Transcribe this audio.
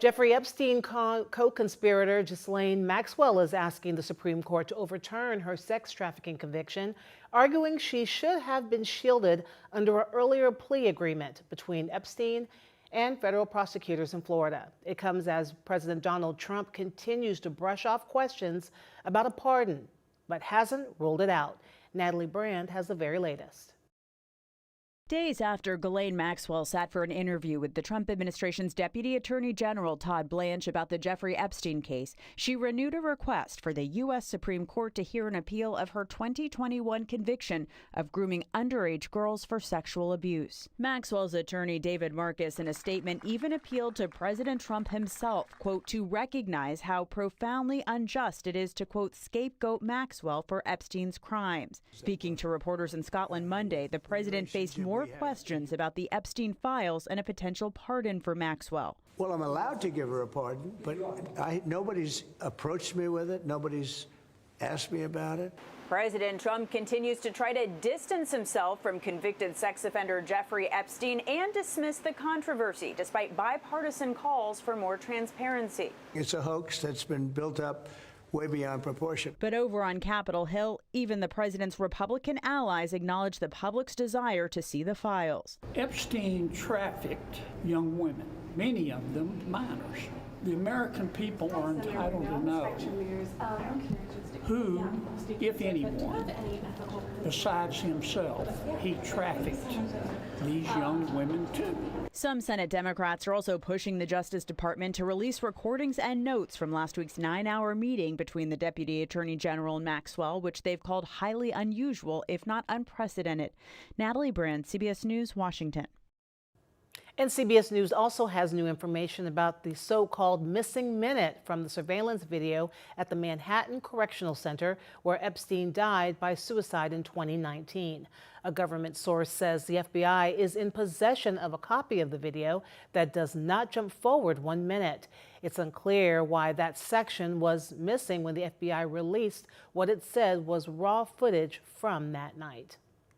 Jeffrey Epstein co-conspirator Ghislaine Maxwell is asking the Supreme Court to overturn her sex trafficking conviction, arguing she should have been shielded under an earlier plea agreement between Epstein and federal prosecutors in Florida. It comes as President Donald Trump continues to brush off questions about a pardon, but hasn't ruled it out. Natalie Brand has the very latest. Days after Ghislaine Maxwell sat for an interview with the Trump administration's Deputy Attorney General Todd Blanche about the Jeffrey Epstein case, she renewed a request for the U.S. Supreme Court to hear an appeal of her 2021 conviction of grooming underage girls for sexual abuse. Maxwell's attorney, David Marcus, in a statement even appealed to President Trump himself, quote, to recognize how profoundly unjust it is to, quote, scapegoat Maxwell for Epstein's crimes. Speaking to reporters in Scotland Monday, the president faced more questions about the Epstein files and a potential pardon for Maxwell. Well, I'm allowed to give her a pardon, but nobody's approached me with it. Nobody's asked me about it. President Trump continues to try to distance himself from convicted sex offender Jeffrey Epstein and dismiss the controversy, despite bipartisan calls for more transparency. It's a hoax that's been built up way beyond proportion. But over on Capitol Hill, even the president's Republican allies acknowledge the public's desire to see the files. Epstein trafficked young women, many of them minors. The American people are entitled to know who, if anyone, besides himself, he trafficked these young women to. Some Senate Democrats are also pushing the Justice Department to release recordings and notes from last week's 9-hour meeting between the Deputy Attorney General and Maxwell, which they've called highly unusual, if not unprecedented. Natalie Brand, CBS News, Washington. And CBS News also has new information about the so-called missing minute from the surveillance video at the Manhattan Correctional Center, where Epstein died by suicide in 2019. A government source says the FBI is in possession of a copy of the video that does not jump forward 1 minute. It's unclear why that section was missing when the FBI released what it said was raw footage from that night.